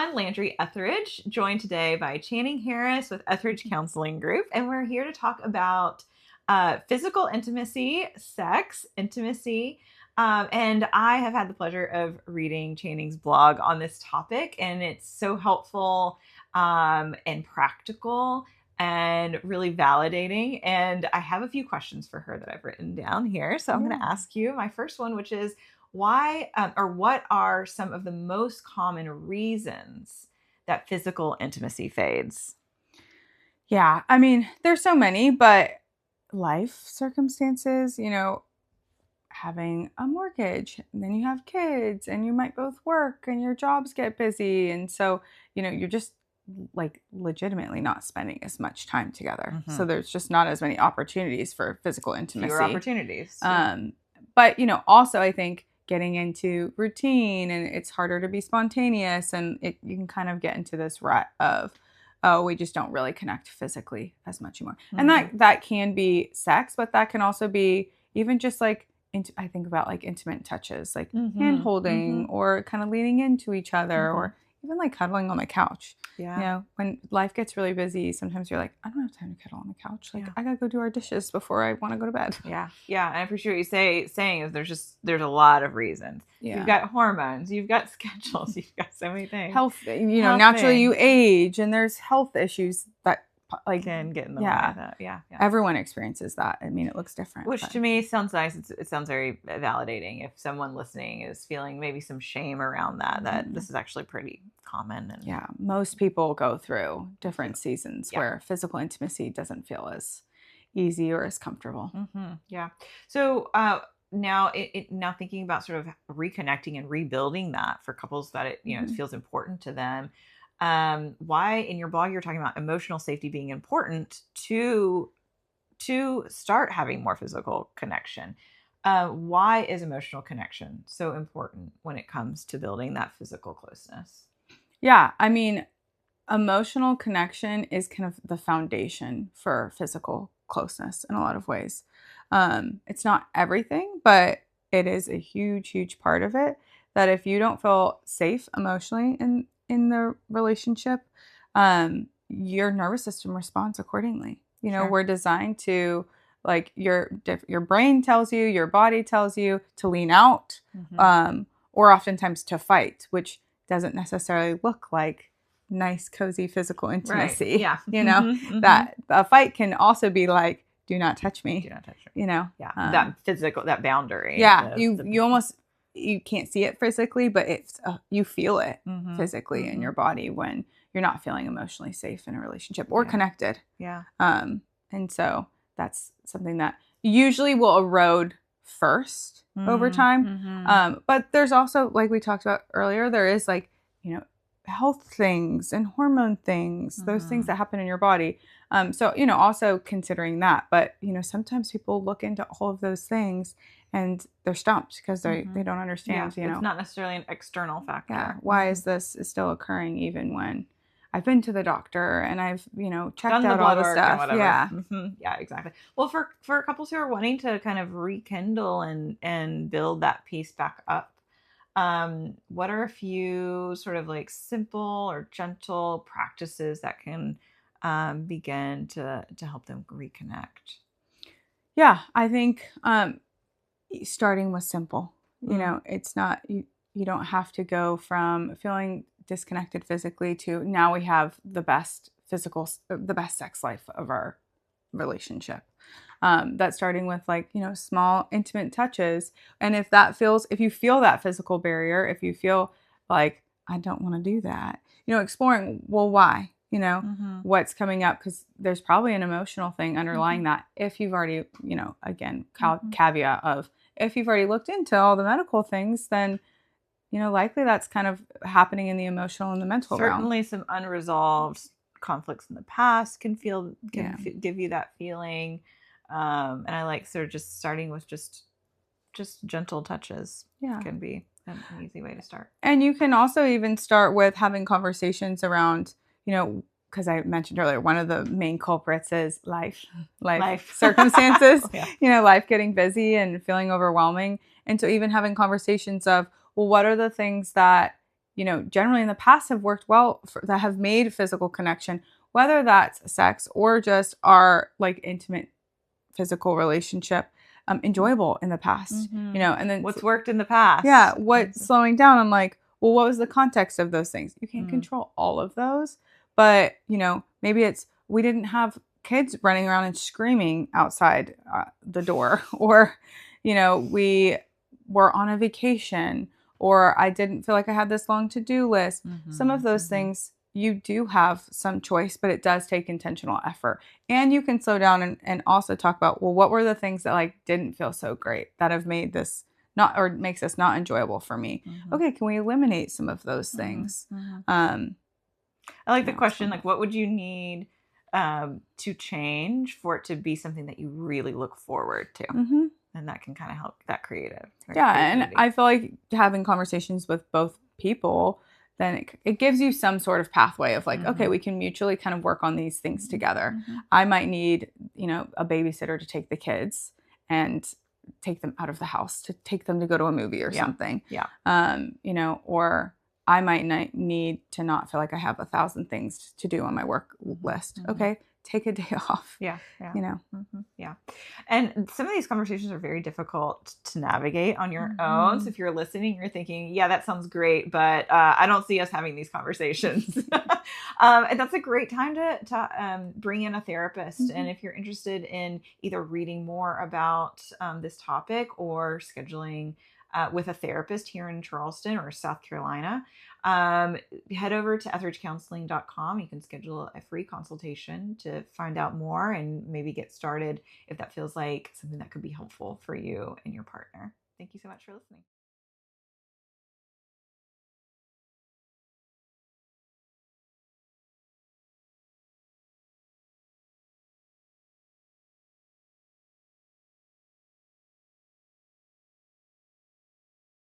everyone. Landry Etheridge, joined today by Channing Harris with Etheridge Counseling Group. And we're here to talk about physical intimacy, sex, intimacy. And I have had the pleasure of reading Channing's blog on this topic, and it's so helpful and practical and really validating. And I have a few questions for her that I've written down here. So I'm going to ask you my first one, which is, why or what are some of the most common reasons that physical intimacy fades? Yeah, I mean, there's so many, but life circumstances, having a mortgage, and then you have kids, and you might both work, and your jobs get busy. And so, you're just like legitimately not spending as much time together. Mm-hmm. So there's just not as many opportunities for physical intimacy. Fewer opportunities. But, also I think getting into routine, and it's harder to be spontaneous, and you can kind of get into this rut of, oh, we just don't really connect physically as much anymore. Mm-hmm. And that can be sex, but that can also be even just like, I think about like intimate touches, like hand holding or kind of leaning into each other, or even like cuddling on the couch. Yeah. When life gets really busy, sometimes you're like, I don't have time to cuddle on the couch. Like, I gotta go do our dishes before I want to go to bed. Yeah. Yeah. And I appreciate what you're saying is there's a lot of reasons. Yeah. You've got hormones, you've got schedules, you've got so many things. Health, naturally you age, and there's health issues that can get in the way of that. Yeah. Everyone experiences that. I mean, it looks different. Which to me sounds nice. It sounds very validating. If someone listening is feeling maybe some shame around that this is actually pretty common. And most people go through different seasons where physical intimacy doesn't feel as easy or as comfortable. Mm-hmm. Yeah. So now thinking about sort of reconnecting and rebuilding that for couples that it feels important to them. Why in your blog you're talking about emotional safety being important to start having more physical connection. Why is emotional connection so important when it comes to building that physical closeness? Yeah, I mean, emotional connection is kind of the foundation for physical closeness in a lot of ways. It's not everything, but it is a huge, huge part of it. That if you don't feel safe emotionally in the relationship, your nervous system responds accordingly. Sure. We're designed to, like, your brain tells you, your body tells you to lean out, or oftentimes to fight, which doesn't necessarily look like nice, cozy physical intimacy. Right. Yeah. That a fight can also be like, do not touch me. Do not touch me. Yeah. That physical, that boundary. Yeah. You almost, you can't see it physically, but it's you feel it physically in your body when you're not feeling emotionally safe in a relationship or connected. Yeah. And so that's something that usually will erode first over time. But there's also, like we talked about earlier, there is like, health things and hormone things, those things that happen in your body. So, also considering that, but, sometimes people look into all of those things and they're stumped because they don't understand, It's not necessarily an external factor. Yeah. Why is this still occurring even when I've been to the doctor and I've, checked out all the stuff. Yeah. Yeah, exactly. Well, for couples who are wanting to kind of rekindle and build that piece back up, what are a few sort of like simple or gentle practices that can begin to help them reconnect? Yeah, I think starting with simple. It's not, you don't have to go from feeling disconnected physically to now we have the best sex life of our relationship. That's starting with like, small intimate touches. And if you feel that physical barrier, if you feel like, I don't want to do that, exploring, well, why, what's coming up? Because there's probably an emotional thing underlying that. If you've already, again, caveat of, if you've already looked into all the medical things, then, likely that's kind of happening in the emotional and the mental realm. Certainly some unresolved conflicts in the past can give you that feeling. And I like sort of just starting with just gentle touches. Can be an easy way to start. And you can also even start with having conversations around, because I mentioned earlier, one of the main culprits is life circumstances, life getting busy and feeling overwhelming. And so even having conversations of, well, what are the things that, generally in the past have worked well that have made physical connection, whether that's sex or just our like intimate physical relationship, enjoyable in the past, and then what's worked in the past. Yeah, what's slowing down? I'm like, well, what was the context of those things? You can't Mm. control all of those, but maybe it's we didn't have kids running around and screaming outside the door, or we were on a vacation, or I didn't feel like I had this long to-do list. Some of those things you do have some choice, but it does take intentional effort. And you can slow down and also talk about, well, what were the things that like didn't feel so great that have made this not, or makes this not enjoyable for me? Okay, can we eliminate some of those things? I like the question, like, what would you need to change for it to be something that you really look forward to? And that can kind of help that creative. And I feel like having conversations with both people, then it gives you some sort of pathway of like, okay, we can mutually kind of work on these things together. I might need, a babysitter to take the kids and take them out of the house, to take them to go to a movie or something. Or I might need to not feel like I have 1,000 things to do on my work list. Okay, take a day off. Yeah. And some of these conversations are very difficult to navigate on your own. So if you're listening, you're thinking, yeah, that sounds great, but I don't see us having these conversations. And that's a great time to bring in a therapist. And if you're interested in either reading more about this topic or scheduling with a therapist here in Charleston or South Carolina, head over to etheridgecounseling.com. You can schedule a free consultation to find out more and maybe get started if that feels like something that could be helpful for you and your partner. Thank you so much for listening.